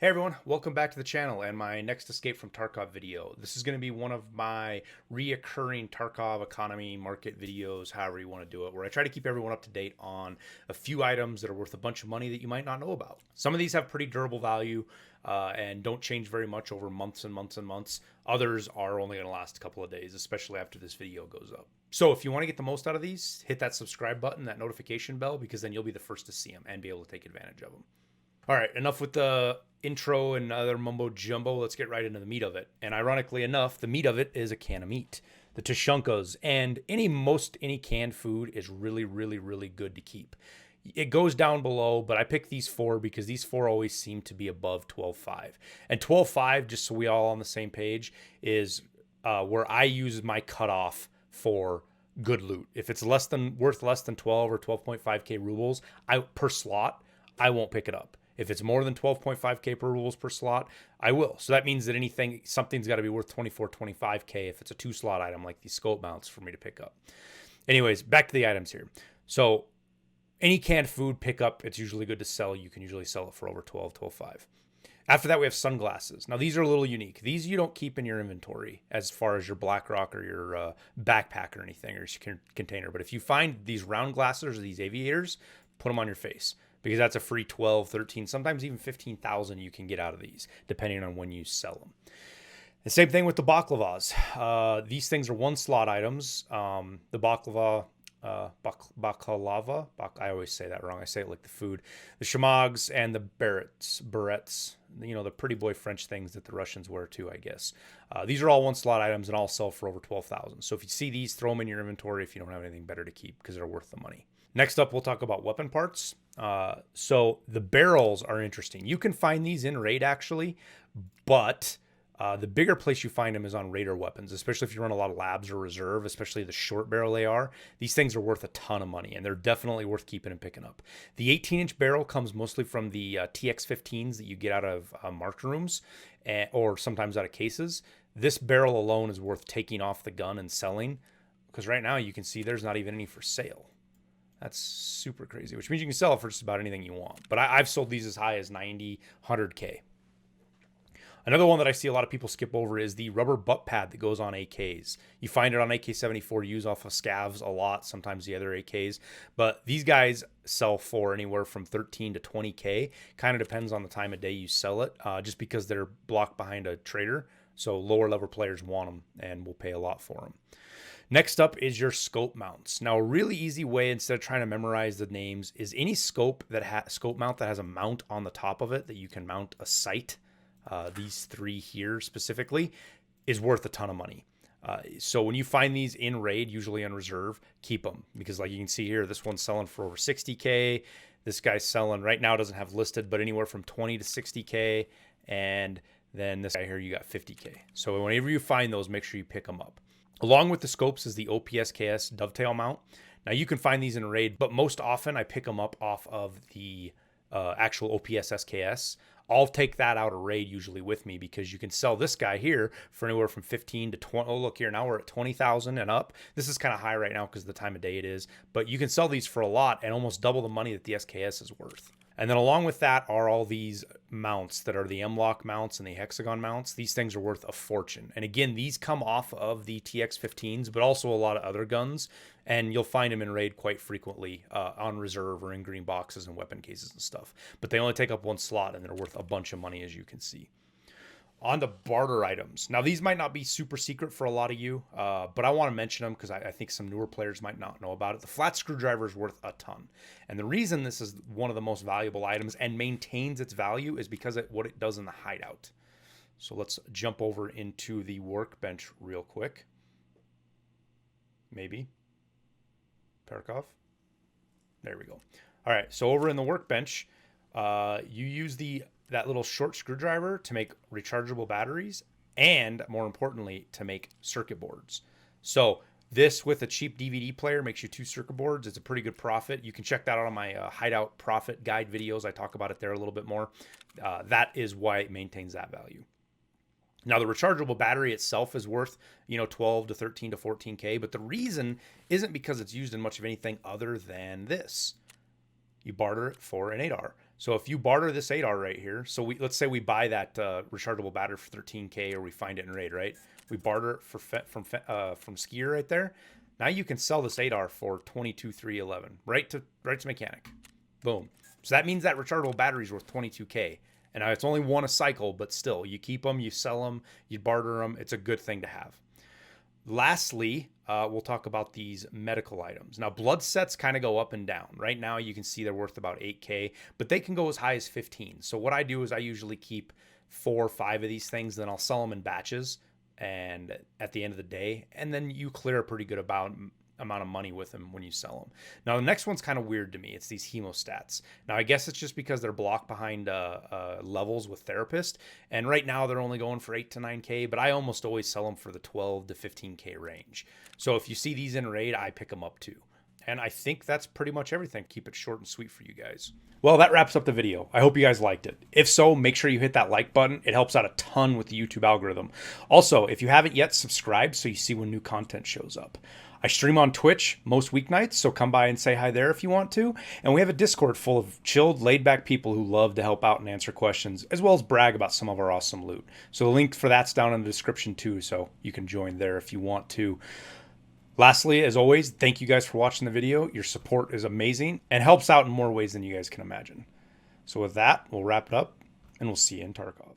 Hey everyone, welcome back to the channel and my next Escape from Tarkov video. This is going to be one of my reoccurring Tarkov economy market videos, however you want to do it, where I try to keep everyone up to date on a few items that are worth a bunch of money that you might not know about. Some of these have pretty durable value and don't change very much over months and months and months. Others are only going to last a couple of days, especially after this video goes up. So if you want to get the most out of these, hit that subscribe button, that notification bell, because then you'll be the first to see them and be able to take advantage of them. All right, enough with the intro and other mumbo jumbo. Let's get right into the meat of it. And ironically enough, the meat of it is a can of meat, the Tushunkas, and any canned food is really, really, really good to keep. It goes down below, but I picked these four because these four always seem to be above 12.5. And 12.5, just so we all on the same page, is where I use my cutoff for good loot. If it's worth less than 12 or 12.5k rubles per slot, I won't pick it up. If it's more than 12.5k per rubles per slot, I will. So that means that something's got to be worth 24, 25k if it's a 2-slot item like these scope mounts for me to pick up. Anyways, back to the items here. So any canned food pickup, it's usually good to sell. You can usually sell it for over 12.5. After that, we have sunglasses. Now, these are a little unique. These you don't keep in your inventory as far as your BlackRock or your backpack or anything, or your container. But if you find these round glasses or these aviators, put them on your face, because that's a free 12, 13, sometimes even 15,000 you can get out of these, depending on when you sell them. The same thing with the baklavas. These things are 1-slot items. The baklava, I always say that wrong. I say it like the food. The shamags and the berets, the pretty boy French things that the Russians wear too, I guess. These are all 1-slot items and all sell for over 12,000. So if you see these, throw them in your inventory if you don't have anything better to keep, because they're worth the money. Next up, we'll talk about weapon parts. So the barrels are interesting. You can find these in raid actually, but the bigger place you find them is on raider weapons, especially if you run a lot of labs or reserve, especially the short barrel AR. These things are worth a ton of money, and they're definitely worth keeping and picking up. The 18-inch barrel comes mostly from the TX-15s that you get out of marked rooms, or sometimes out of cases. This barrel alone is worth taking off the gun and selling, because right now you can see there's not even any for sale. That's super crazy, which means you can sell it for just about anything you want. But I've sold these as high as 90, 100K. Another one that I see a lot of people skip over is the rubber butt pad that goes on AKs. You find it on AK-74 use off of scavs a lot, sometimes the other AKs. But these guys sell for anywhere from 13 to 20K. Kind of depends on the time of day you sell it, just because they're blocked behind a trader. So lower level players want them and will pay a lot for them. Next up is your scope mounts. Now, a really easy way, instead of trying to memorize the names, is any scope mount that has a mount on the top of it that you can mount a sight. These three here specifically is worth a ton of money. So when you find these in raid, usually on reserve, keep them, because like you can see here, this one's selling for over 60K. This guy's selling right now, doesn't have listed, but anywhere from 20 to 60K. And then this guy here, you got 50K. So whenever you find those, make sure you pick them up. Along with the scopes is the OPSKS dovetail mount. Now you can find these in raid, but most often I pick them up off of the actual OPSSKS. I'll take that out of raid usually with me, because you can sell this guy here for anywhere from 15 to 20. Oh, look here, now we're at 20,000 and up. This is kind of high right now because of the time of day it is, but you can sell these for a lot and almost double the money that the SKS is worth. And then along with that are all these mounts that are the M-Lock mounts and the hexagon mounts. These things are worth a fortune. And again, these come off of the TX-15s, but also a lot of other guns. And you'll find them in raid quite frequently on reserve or in green boxes and weapon cases and stuff. But they only take up 1 slot, and they're worth a bunch of money, as you can see. On the barter items. Now, these might not be super secret for a lot of you, but I want to mention them because I think some newer players might not know about it. The flat screwdriver is worth a ton. And the reason this is one of the most valuable items and maintains its value is because of what it does in the hideout. So let's jump over into the workbench real quick. Maybe. Tarkov. There we go. All right, so over in the workbench, you use that little short screwdriver to make rechargeable batteries, and more importantly, to make circuit boards. So this, with a cheap DVD player, makes you 2 circuit boards. It's a pretty good profit. You can check that out on my hideout profit guide videos. I talk about it there a little bit more. That is why it maintains that value. Now, the rechargeable battery itself is worth, 12 to 13 to 14K, but the reason isn't because it's used in much of anything other than this. You barter it for an 8R. So if you barter this 8R right here, so let's say we buy that rechargeable battery for 13K, or we find it in raid, right? We barter it for from Skier right there. Now you can sell this 8R for 22,311, right to mechanic. Boom. So that means that rechargeable battery is worth 22K. And it's only one a cycle, but still, you keep them, you sell them, you barter them. It's a good thing to have. Lastly, we'll talk about these medical items. Now, blood sets kind of go up and down. Right now, you can see they're worth about 8K, but they can go as high as 15. So what I do is I usually keep 4 or 5 of these things, then I'll sell them in batches and at the end of the day, and then you clear a pretty good amount of money with them when you sell them. Now, the next one's kind of weird to me. It's these hemostats. Now, I guess it's just because they're blocked behind levels with therapist, and right now they're only going for 8 to 9K, but I almost always sell them for the 12 to 15K range. So if you see these in raid, I pick them up too. And I think that's pretty much everything. Keep it short and sweet for you guys. Well, that wraps up the video. I hope you guys liked it. If so, make sure you hit that like button. It helps out a ton with the YouTube algorithm. Also, if you haven't yet, subscribe so you see when new content shows up. I stream on Twitch most weeknights, so come by and say hi there if you want to. And we have a Discord full of chilled, laid-back people who love to help out and answer questions, as well as brag about some of our awesome loot. So the link for that's down in the description too, so you can join there if you want to. Lastly, as always, thank you guys for watching the video. Your support is amazing and helps out in more ways than you guys can imagine. So with that, we'll wrap it up, and we'll see you in Tarkov.